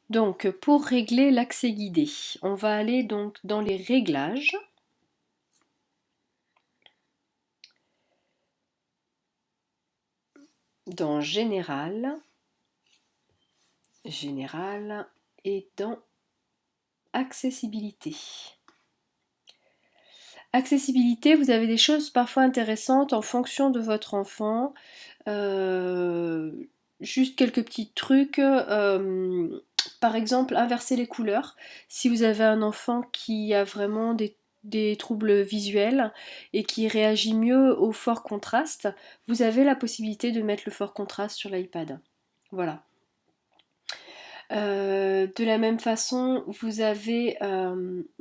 Donc, pour régler l'accès guidé, on va aller donc dans les réglages. Dans Général et dans Accessibilité. Accessibilité, vous avez des choses parfois intéressantes en fonction de votre enfant. Euh, Juste quelques petits trucs. Par exemple, inverser les couleurs. Si vous avez un enfant qui a vraiment des troubles visuels et qui réagit mieux au fort contraste, vous avez la possibilité de mettre le fort contraste sur l'iPad. Voilà. De la même façon, vous avez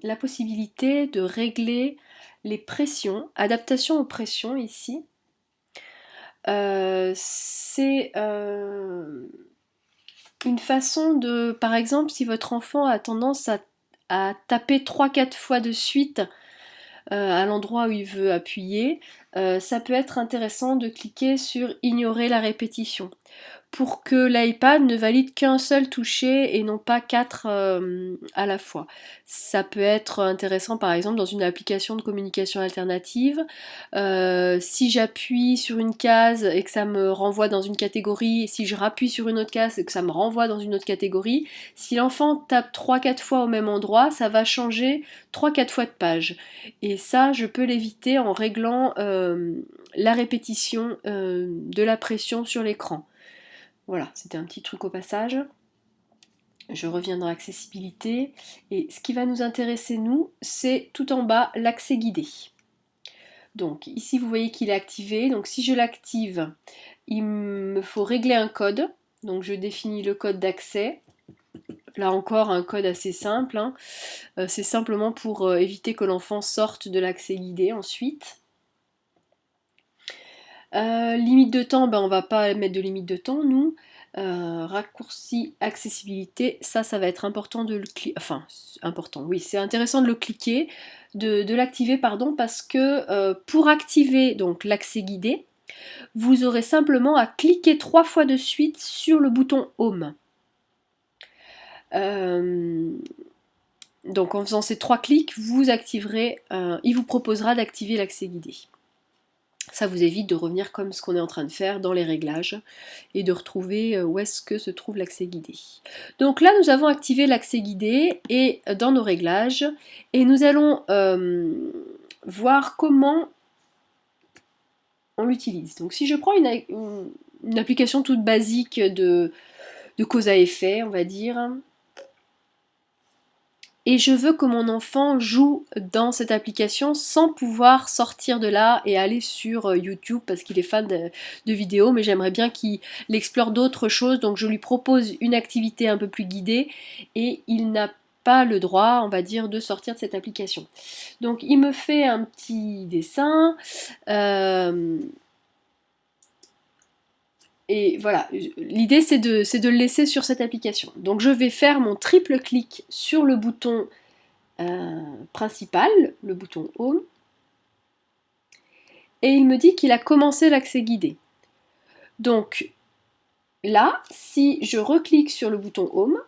la possibilité de régler les pressions, adaptation aux pressions ici. C'est une façon de, par exemple, si votre enfant a tendance à taper 3-4 fois de suite à l'endroit où il veut appuyer, ça peut être intéressant de cliquer sur ignorer la répétition pour que l'iPad ne valide qu'un seul toucher et non pas quatre à la fois. Ça peut être intéressant par exemple dans une application de communication alternative. Si j'appuie sur une case et que ça me renvoie dans une catégorie, et si je rappuie sur une autre case et que ça me renvoie dans une autre catégorie, si l'enfant tape 3-4 fois au même endroit, ça va changer 3-4 fois de page. Et ça, je peux l'éviter en réglant la répétition de la pression sur l'écran. Voilà, c'était un petit truc au passage. Je reviens dans l'accessibilité. Et ce qui va nous intéresser, nous, c'est tout en bas l'accès guidé. Donc ici, vous voyez qu'il est activé. Donc si je l'active, il me faut régler un code. Donc je définis le code d'accès. Là encore, un code assez simple. Hein. C'est simplement pour éviter que l'enfant sorte de l'accès guidé ensuite. Limite de temps, ben on va pas mettre de limite de temps, nous. Raccourci accessibilité, ça va être important de le cliquer. Enfin, important, oui, c'est intéressant de le cliquer, de l'activer, pardon, parce que pour activer donc l'accès guidé, vous aurez simplement à cliquer 3 fois de suite sur le bouton Home. Donc en faisant ces 3 clics, vous activerez, il vous proposera d'activer l'accès guidé. Ça vous évite de revenir comme ce qu'on est en train de faire dans les réglages et de retrouver où est-ce que se trouve l'accès guidé. Donc là, nous avons activé l'accès guidé et dans nos réglages et nous allons voir comment on l'utilise. Donc si je prends une application toute basique de cause à effet, on va dire, et je veux que mon enfant joue dans cette application sans pouvoir sortir de là et aller sur YouTube parce qu'il est fan de vidéos, mais j'aimerais bien qu'il explore d'autres choses, donc je lui propose une activité un peu plus guidée et il n'a pas le droit, on va dire, de sortir de cette application. Donc il me fait un petit dessin, et voilà, l'idée c'est de le laisser sur cette application. Donc je vais faire mon triple clic sur le bouton principal, le bouton Home, et il me dit qu'il a commencé l'accès guidé. Donc là, si je reclique sur le bouton Home,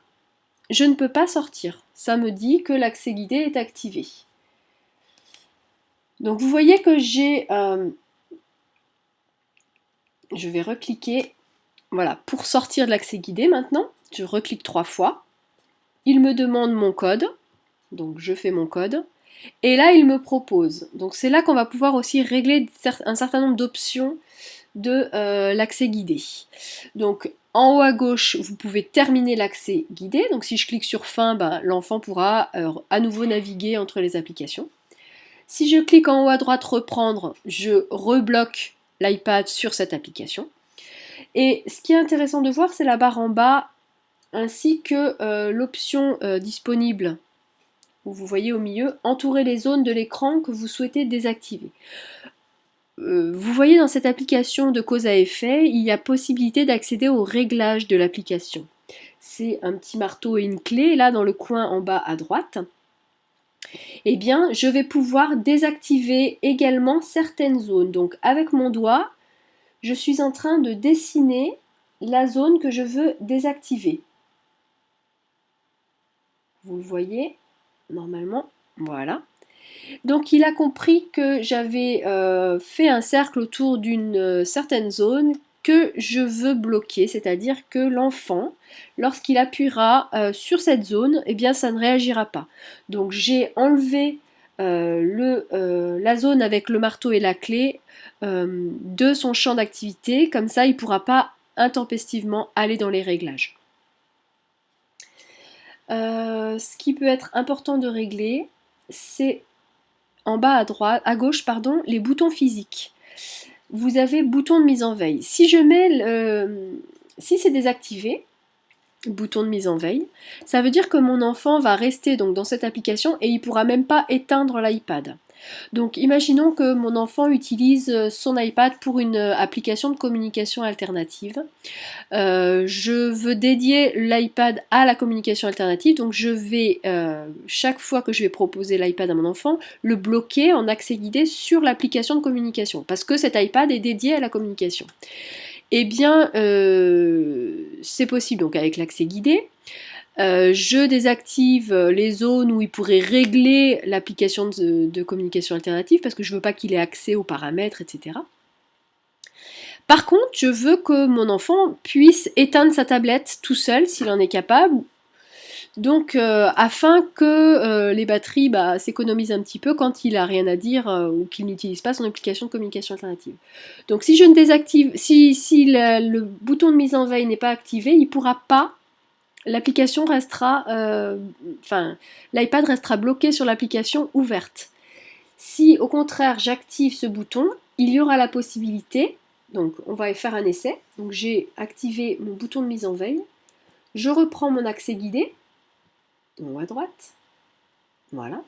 je ne peux pas sortir. Ça me dit que l'accès guidé est activé. Donc vous voyez que j'ai... je vais recliquer. Voilà, pour sortir de l'accès guidé maintenant, je reclique 3 fois. Il me demande mon code. Donc je fais mon code. Et là, il me propose. Donc c'est là qu'on va pouvoir aussi régler un certain nombre d'options de l'accès guidé. Donc en haut à gauche, vous pouvez terminer l'accès guidé. Donc si je clique sur fin, ben, l'enfant pourra à nouveau naviguer entre les applications. Si je clique en haut à droite reprendre, je rebloque l'iPad sur cette application. Et ce qui est intéressant de voir, c'est la barre en bas ainsi que l'option disponible où vous voyez au milieu entourer les zones de l'écran que vous souhaitez désactiver. Vous voyez dans cette application de cause à effet, il y a possibilité d'accéder aux réglages de l'application. C'est un petit marteau et une clé là dans le coin en bas à droite. Eh bien, je vais pouvoir désactiver également certaines zones. Donc avec mon doigt, je suis en train de dessiner la zone que je veux désactiver. Vous le voyez normalement, voilà. Donc il a compris que j'avais fait un cercle autour d'une certaine zone que je veux bloquer, c'est-à-dire que l'enfant, lorsqu'il appuiera sur cette zone, eh bien ça ne réagira pas. Donc j'ai enlevé la zone avec le marteau et la clé de son champ d'activité, comme ça il ne pourra pas intempestivement aller dans les réglages. Ce qui peut être important de régler, c'est en bas à droite, à gauche, pardon, les boutons physiques. Vous avez bouton de mise en veille. Si je mets si c'est désactivé, bouton de mise en veille, ça veut dire que mon enfant va rester donc dans cette application et il ne pourra même pas éteindre l'iPad. Donc imaginons que mon enfant utilise son iPad pour une application de communication alternative. Je veux dédier l'iPad à la communication alternative, donc je vais, chaque fois que je vais proposer l'iPad à mon enfant, le bloquer en accès guidé sur l'application de communication, parce que cet iPad est dédié à la communication. Eh bien, c'est possible donc avec l'accès guidé. Je désactive les zones où il pourrait régler l'application de communication alternative, parce que je ne veux pas qu'il ait accès aux paramètres, etc. Par contre, je veux que mon enfant puisse éteindre sa tablette tout seul s'il en est capable. Donc, afin que les batteries s'économisent un petit peu quand il n'a rien à dire ou qu'il n'utilise pas son application de communication alternative. Donc, si je ne désactive, si le bouton de mise en veille n'est pas activé, il ne pourra pas. L'application restera, l'iPad restera bloqué sur l'application ouverte. Si au contraire j'active ce bouton, il y aura la possibilité. Donc on va faire un essai. Donc j'ai activé mon bouton de mise en veille. Je reprends mon accès guidé, en haut à droite. Voilà.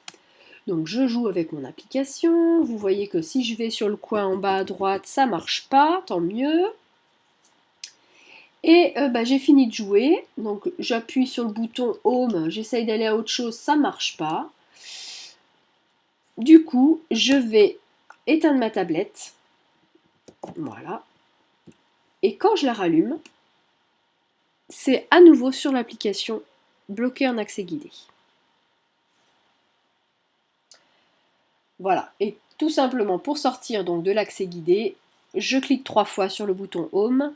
Donc je joue avec mon application. Vous voyez que si je vais sur le coin en bas à droite, ça marche pas, tant mieux. Et j'ai fini de jouer. Donc j'appuie sur le bouton Home, j'essaye d'aller à autre chose, ça marche pas. Du coup, je vais éteindre ma tablette. Voilà. Et quand je la rallume, c'est à nouveau sur l'application bloquée en accès guidé. Voilà, et tout simplement pour sortir donc de l'accès guidé, je clique 3 fois sur le bouton Home,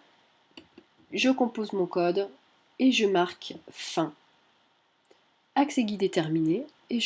je compose mon code et je marque fin. Accès guidé terminé et je